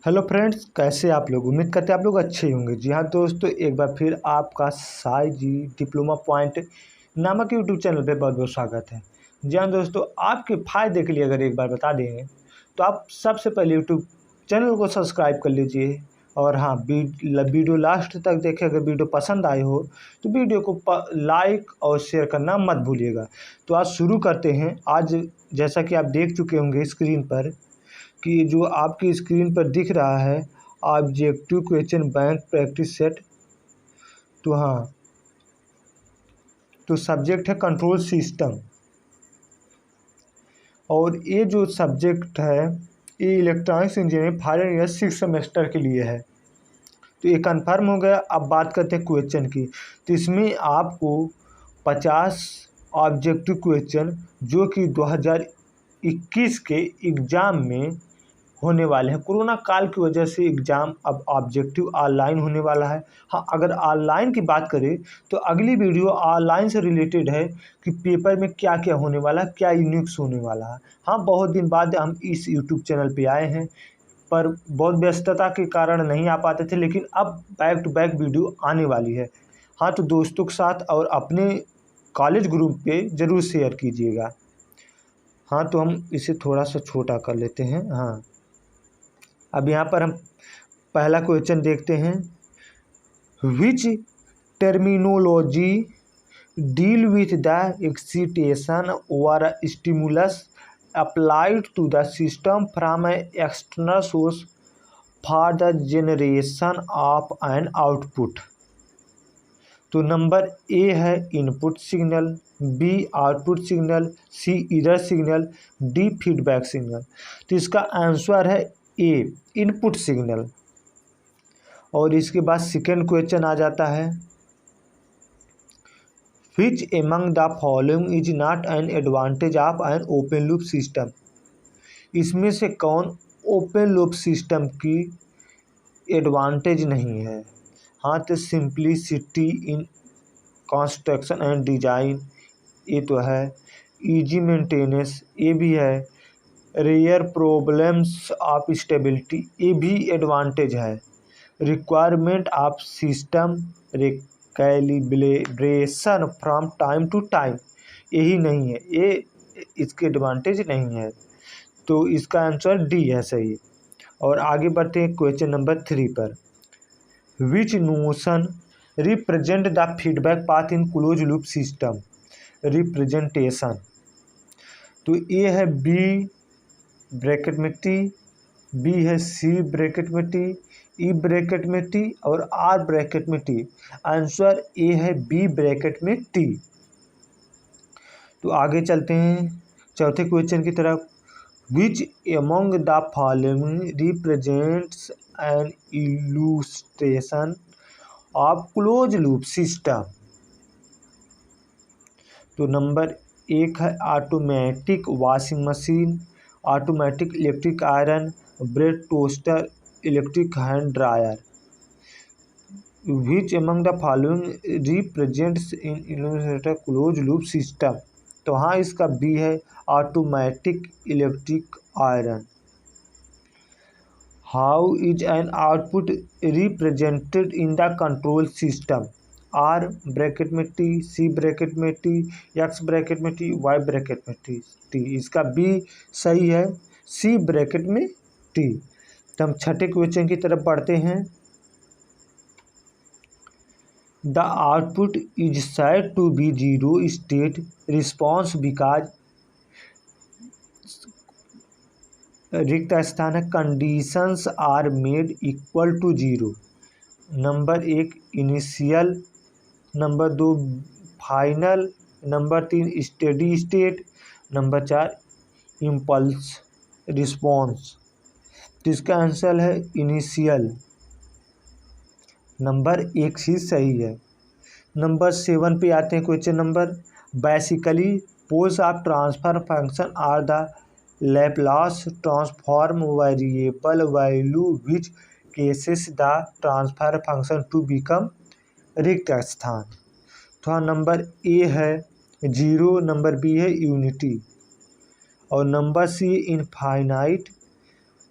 Hello friends, कैसे आप लोग। उम्मीद करते हैं आप लोग अच्छे ही होंगे। जी हाँ दोस्तों, एक बार फिर आपका साई जी डिप्लोमा पॉइंट नामक यूट्यूब चैनल पे बहुत बहुत स्वागत है। जी हाँ दोस्तों, आपके फ़ायदे के लिए अगर एक बार बता देंगे तो आप सबसे पहले यूट्यूब चैनल को सब्सक्राइब कर लीजिए। और हाँ, वीडियो लास्ट तक देखें। अगर वीडियो पसंद आई हो तो वीडियो को लाइक और शेयर करना मत भूलिएगा। तो आज शुरू करते हैं। आज जैसा कि आप देख चुके होंगे स्क्रीन पर कि जो आपकी स्क्रीन पर दिख रहा है objective question bank practice set. तो हाँ, तो सब्जेक्ट है कंट्रोल सिस्टम। और ये जो सब्जेक्ट है ये electronics engineering final year 6 semester के लिए है। तो ये कंफर्म हो गया। अब बात करते हैं क्वेश्चन की। तो इसमें आपको 50 ऑब्जेक्टिव क्वेश्चन जो कि 2021 के एग्ज़ाम में होने वाले हैं। कोरोना काल की वजह से एग्ज़ाम अब ऑब्जेक्टिव ऑनलाइन होने वाला है। हाँ, अगर ऑनलाइन की बात करें तो अगली वीडियो ऑनलाइन से रिलेटेड है कि पेपर में क्या क्या होने वाला है, क्या यूनिक्स होने वाला है। हाँ, बहुत दिन बाद हम इस यूट्यूब चैनल पे आए हैं, पर बहुत व्यस्तता के कारण नहीं आ पाते थे, लेकिन अब बैक टू बैक वीडियो आने वाली है। हाँ, तो दोस्तों के साथ और अपने कॉलेज ग्रुप पे ज़रूर शेयर कीजिएगा। हाँ, तो हम इसे थोड़ा सा छोटा कर लेते हैं। हाँ, अब यहाँ पर हम पहला क्वेश्चन देखते हैं। Which terminology deal with the excitation और stimulus applied to the system from a external source for the generation of an output. तो नंबर ए है input signal, B output signal, C error signal, D feedback signal. तो इसका answer है ए input signal. और इसके बाद second question आ जाता है। विच among the following is not an advantage of an open loop system. इसमें से कौन ओपन लूप सिस्टम की एडवांटेज नहीं है। हाँ, तो simplicity in construction and design ये तो है, इजी मेंटेनेंस ये भी है, रेयर प्रॉब्लम्स ऑफ स्टेबिलिटी ये भी एडवांटेज है, requirement of system calibration from time to time यही नहीं है, ये इसके एडवांटेज नहीं है। तो इसका आंसर डी है सही। और आगे बढ़ते हैं क्वेश्चन नंबर 3 पर। Which notion represent the feedback path in close loop system. Representation तो ए है बी ब्रैकेट में टी, बी है सी ब्रैकेट में टी, ई ब्रैकेट में टी और आर ब्रैकेट में टी। आंसर ए है बी ब्रैकेट में टी। तो आगे चलते हैं चौथे क्वेश्चन की तरफ। Which among the following represents an illustration of close loop system. तो नंबर एक है automatic washing machine, automatic electric iron, bread toaster, electric hand dryer. Which among the following represents in illustrator close loop system. तो हाँ, इसका B है automatic electric iron. How is an output represented in the control system. R bracket में T, C bracket में T, X bracket में T, Y bracket में T. इसका B सही है, सी ब्रैकेट में टी। तो हम छठे क्वेश्चन की तरफ बढ़ते हैं। The output is said to be zero state response because रिक्त स्थान है conditions are made equal to zero. Number एक इनिशियल, नंबर दो फाइनल, नंबर तीन स्टेडी स्टेट, नंबर चार इम्पल्स रिस्पॉन्स। तो इसका आंसर है इनिशियल। नंबर एक ही सही है। नंबर 7 पे आते हैं question number. Basically poles of transfer function are the Laplace transform variable value which cases the transfer function to become रिक्त स्थान। तो हाँ, नंबर ए है जीरो, नंबर बी है यूनिटी और नंबर सी इनफाइनाइट,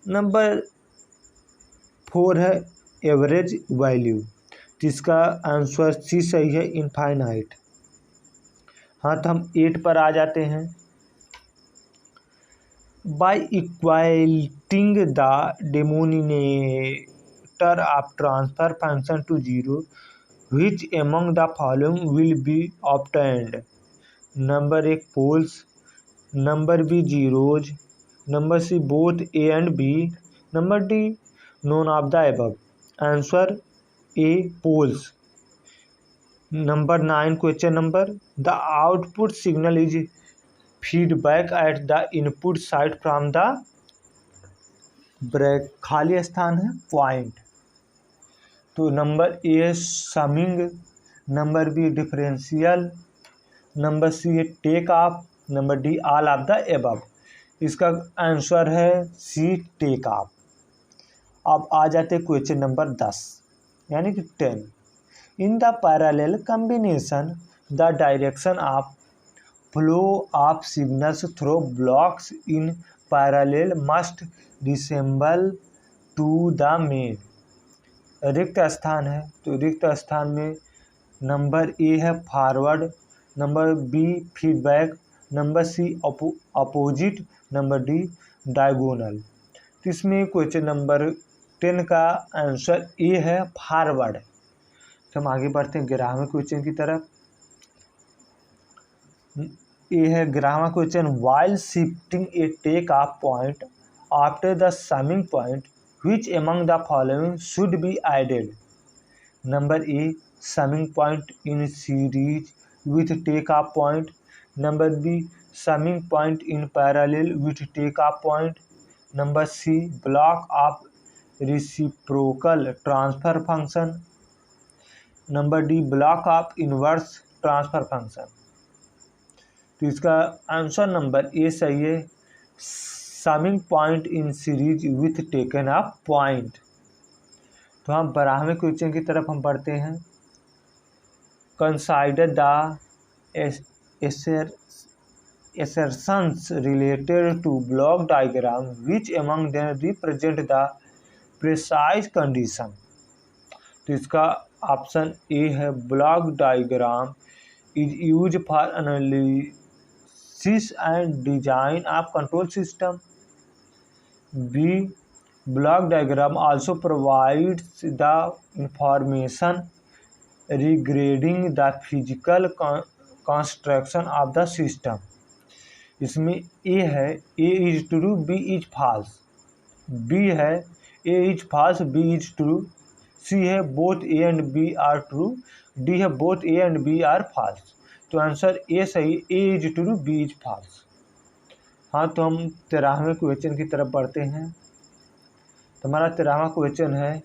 नंबर 4 है एवरेज वैल्यू, जिसका answer C सही है, इनफाइनाइट। हाँ, तो हम 8 पर आ जाते हैं। By equalizing the denominator of transfer function to 0, which among the following will be obtained? Number 1 poles, number B zeros, number C both A and B, number D none of the above. Answer A poles. Number 9 question number, the output signal is feedback at the input side from the break, खाली स्थान है point. तो number A summing, number B differential, number सी है take off, number D all of the above. इसका answer है C take off. अब आ जाते question number 10 यानी कि 10। In the parallel combination the direction of flow of signals through blocks in parallel must resemble to the main. रिक्त स्थान है, तो रिक्त स्थान में नंबर ए है forward, number B feedback, number C opposite, number D diagonal. तो इसमें क्वेश्चन नंबर 10 का आंसर ए है फॉरवर्ड। तो हम आगे बढ़ते हैं 11वें क्वेश्चन की तरफ। ए है 11वां question, while shifting a take off point after the summing point which among the following should be added? Number A summing point in series with takeoff point, number B summing point in parallel with takeoff point, number C block of reciprocal transfer function, number D block of inverse transfer function। तो इसका answer number A सही है, summing point in series with taken of point. तो हम 12वें question की तरफ हम बढ़ते हैं। Consider the assertions related to block diagram which among them represent the precise condition। तो इसका ऑप्शन ए है block diagram is use for analysis and design of control system. B. Block diagram also provides the information regarding the physical construction of the system। इसमें A है A is true, B is false, B है A is false, B is true, C है both A and B are true, D है both A and B are false। तो answer A सही, A is true, B is false। हाँ, तो हम 13वें question की तरफ बढ़ते हैं। तो हमारा 13वां क्वेश्चन है,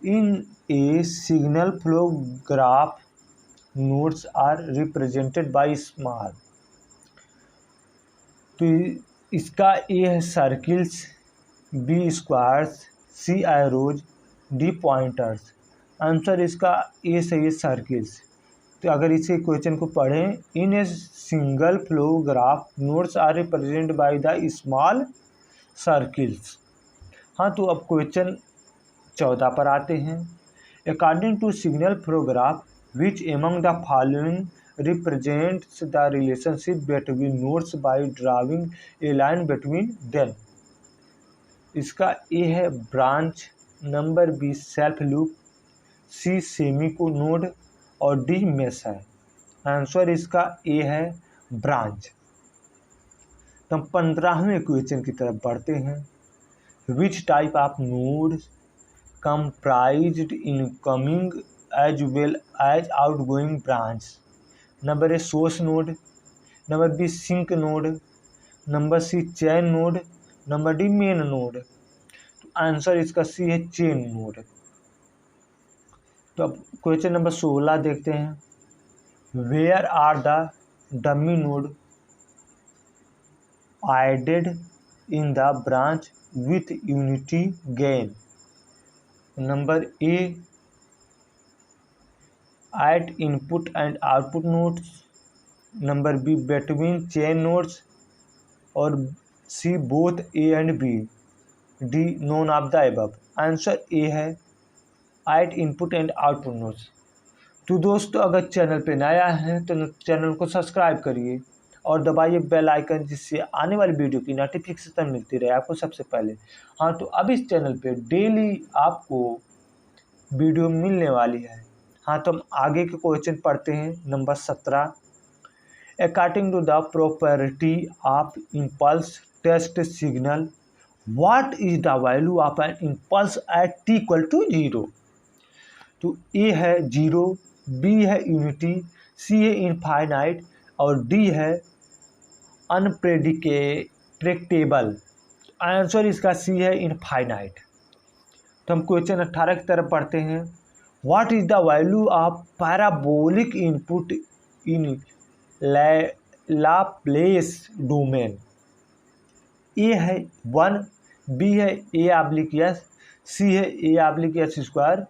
in a signal flow graph nodes are represented by small. तो इसका ए है circles, B squares, C arrows, D pointers. Answer इसका ए सही है सर्किल्स। तो अगर इसे क्वेश्चन को पढ़ें, in a single flow graph nodes are represented by the small circles. हाँ, तो अब क्वेश्चन 14 पर आते हैं। According to signal flow graph which among the following represents the relationship between nodes by drawing a line between them. इसका A है branch, number B self loop, C semi co node और D mesh है। Answer इसका A है branch. तो हम 15वें question की तरफ बढ़ते हैं। Which type of node comprised incoming as well as outgoing branch. Number A source node, number B sink node, number C chain node, number D main node. तो answer इसका C है chain node. तो अब question number 16 देखते हैं। Where are the dummy node added in the branch with unity gain। Number A at input and output nodes, number B between chain nodes और C both A and B। D none of the above. Answer A है add input and output nodes. तो दोस्तों अगर channel पे नया है तो channel को सब्सक्राइब करिए और दबाइए बेल आइकन, जिससे आने वाली वीडियो की नोटिफिकेशन मिलती रहे आपको सबसे पहले। हाँ, तो अब इस चैनल पे डेली आपको वीडियो मिलने वाली है। हाँ, तो हम आगे के क्वेश्चन पढ़ते हैं। Number 17, according to the property of impulse test signal what is the value of an impulse at t equal to 0। तो ए है 0, बी है यूनिटी, सी है इनफाइनाइट और डी है अनप्रेडिक्टेबल। आंसर इसका सी है इनफाइनाइट। तो हम क्वेश्चन 18 की तरफ पढ़ते हैं। What is the value of parabolic input in Laplace domain. A है 1, बी है a/s, सी है a/s स्क्वायर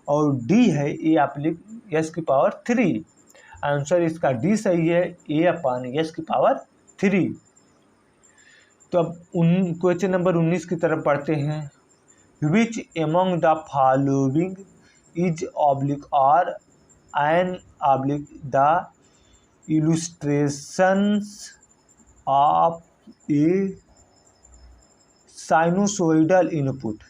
और डी है a/s⁻3। आंसर इसका डी सही है, a/s⁻3। तो अब क्वेश्चन नंबर 19 की तरफ पढ़ते हैं। Which among the following is oblique और an oblique the illustrations of a sinusoidal input.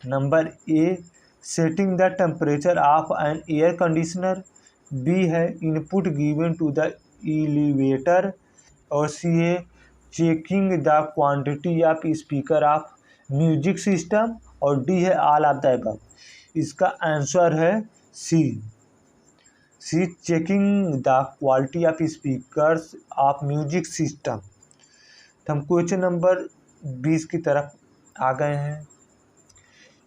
Number A setting the temperature of an air conditioner, B है input given to the elevator और C है checking the quantity of speaker of music system और D है all of the above. इसका answer है C checking the quality of speakers of music system. तो हम question number 20 की तरफ आ गए हैं।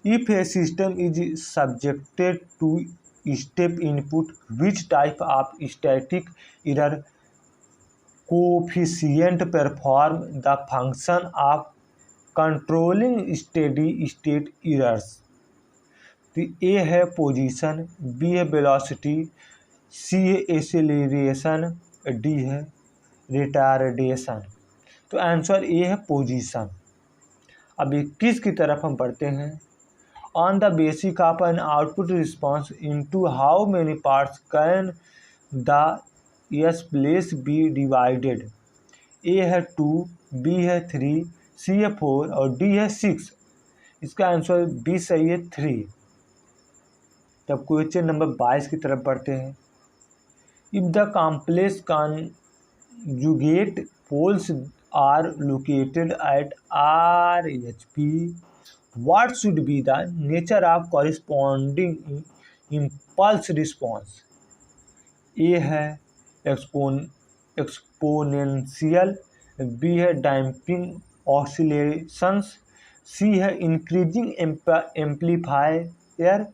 If a system is subjected to step input which type of static error coefficient perform the function of controlling steady state errors. तो A है position, B है वेलोसिटी, सी है एक्सेलरेशन, डी है रिटार्डेशन। तो आंसर ए है position. अब 21 की तरफ हम पढ़ते हैं। On the basic of an output response into how many parts can the yes place be divided. A है 2, बी है 3, सी है 4 और डी है 6। इसका आंसर बी सही है 3। तब क्वेश्चन नंबर 22 की तरफ बढ़ते हैं। If the complex conjugate poles are located at RHP, what should be the nature of corresponding impulse response? ए है एक्सपोनेंशियल, बी है डैम्पिंग ऑसिलेशंस, सी है इंक्रीजिंग एम्पलीफायर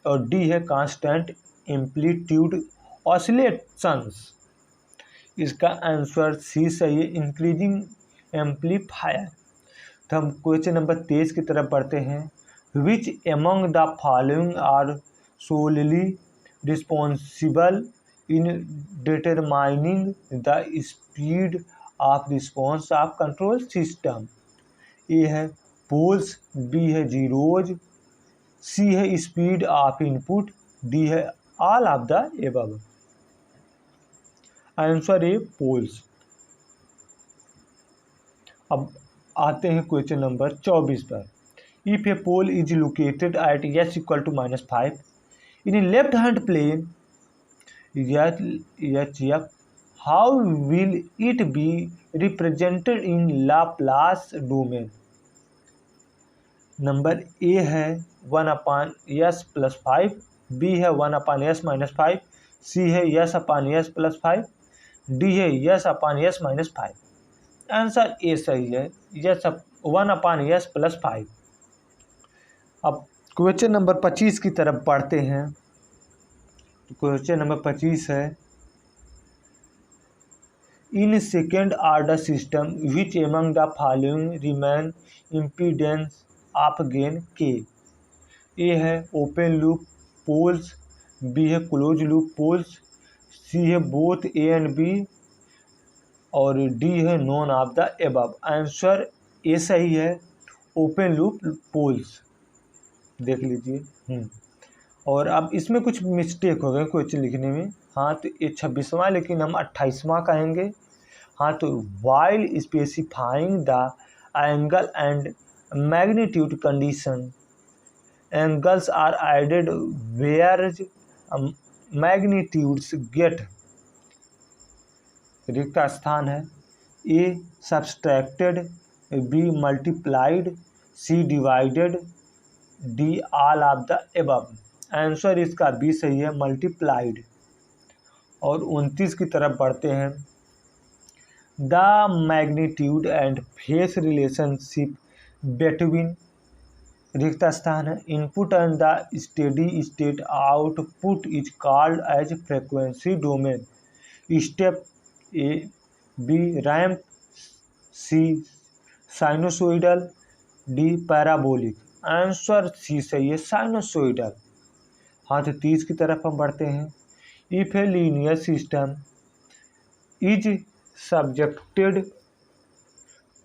और डी है कांस्टेंट एम्पलीट्यूड ऑसिलेशंस। इसका आंसर सी सही है, इंक्रीजिंग एम्पलीफायर। तो हम क्वेश्चन नंबर 23 की तरफ बढ़ते हैं। Which among the following are solely responsible in determining the speed of response of control system. A है पोल्स, बी है जीरोज, सी है स्पीड ऑफ इनपुट, डी है all of the above. Answer A poles. अब आते हैं question number 24 पर। If a pole is located at s equal to -5 in left hand plane HF, how will it be represented in Laplace domain. Number A है 1/s+5, B है 1/s-5, सी है s/s+5, D है s/s-5। Answer A सही है, yes 1/s+5। अब question number 25 की तरफ पढ़ते हैं। क्वेश्चन नंबर 25 है। In second order system which among the following remain impedance of gain के। ए है ओपन लूप पोल्स, बी है क्लोज लूप पोल्स, सी है बोथ ए एंड बी और डी है none of the above. Answer ए सही है, open loop poles, देख लीजिए। और अब इसमें कुछ मिस्टेक हो गए क्वेश्चन लिखने में। हाँ, तो ये 26वां लेकिन हम 28वां कहेंगे। हाँ, तो while specifying the angle and magnitude condition, angles are added where magnitudes get, रिक्त स्थान है, A subtracted, B multiplied, C divided, D all of the above. Answer इसका बी सही है, मल्टीप्लाइड। और 29 की तरफ बढ़ते हैं। The magnitude and phase relationship between, रिक्त स्थान है, input and the steady state output is called as frequency domain. Step A B ramp, C sinusoidal, D parabolic. Answer C सही है, साइनोसोइडल। हाँ, तो 30 की तरफ हम बढ़ते हैं। If a linear system is subjected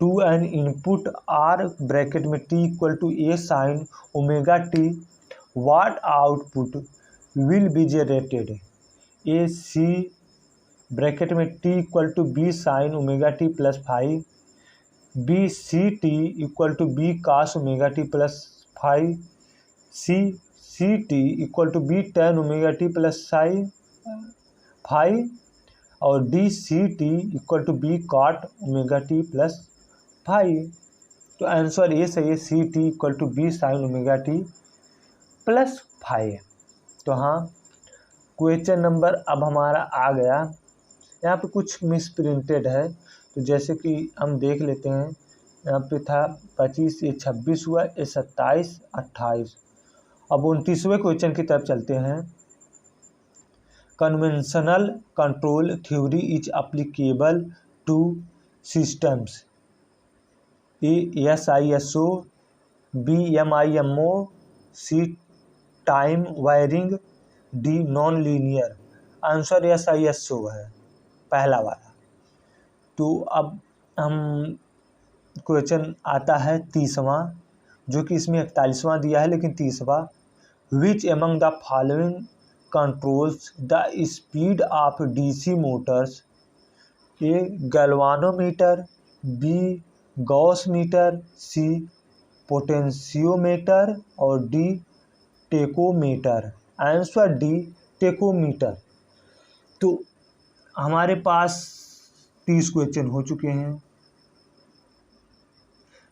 to an input R bracket में T equal to A sine omega T, what output will be generated. A C bracket में T equal to B sine omega T plus 5, B C T equal to B cos omega T plus 5, C T equal to B tan omega T plus 5, और D C T equal to B cot omega T plus 5। तो answer ये सही है, C T equal to B sine omega T plus 5। तो हाँ, question number अब हमारा आ गया। यहाँ पे कुछ मिस प्रिंटेड है, तो जैसे कि हम देख लेते हैं। यहाँ पे था 25, ये 26 हुआ, ये 27, 28। अब 29वें क्वेश्चन की तरफ चलते हैं। Conventional control theory is applicable to systems, A SISO, B MIMO, C time varying, D non linear. Answer SISO है, पहला वाला। तो अब हम क्वेश्चन आता है 30वां, जो कि इसमें 41वां दिया है लेकिन 30वां। Which among the following controls the speed of DC motors, A galvanometer, B gauss meter, C potentiometer, और D tachometer. Answer D tachometer. तो हमारे पास 30 क्वेश्चन हो चुके हैं,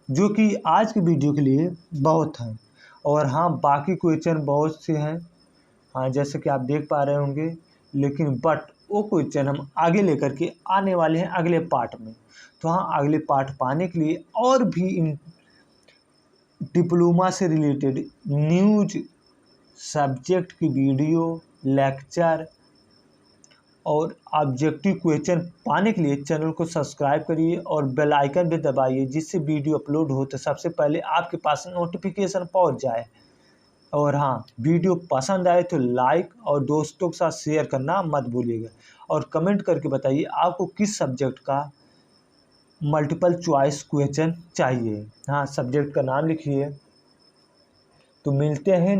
जो कि आज की वीडियो के लिए बहुत हैं। और हाँ, बाकी क्वेश्चन बहुत से हैं, हाँ, जैसे कि आप देख पा रहे होंगे। लेकिन वो क्वेश्चन हम आगे लेकर के आने वाले हैं अगले पार्ट में। तो हाँ, अगले पार्ट पाने के लिए और भी इन डिप्लोमा से रिलेटेड न्यूज सब्जेक्ट की वीडियो, लेक्चर और ऑब्जेक्टिव क्वेश्चन पाने के लिए चैनल को सब्सक्राइब करिए और बेल आइकन भी दबाइए, जिससे वीडियो अपलोड हो तो सबसे पहले आपके पास नोटिफिकेशन पहुंच जाए। और हाँ, वीडियो पसंद आए तो लाइक और दोस्तों के साथ शेयर करना मत भूलिएगा। और कमेंट करके बताइए आपको किस सब्जेक्ट का मल्टीपल चॉइस क्वेश्चन चाहिए। हाँ, सब्जेक्ट का नाम लिखिए। तो मिलते हैं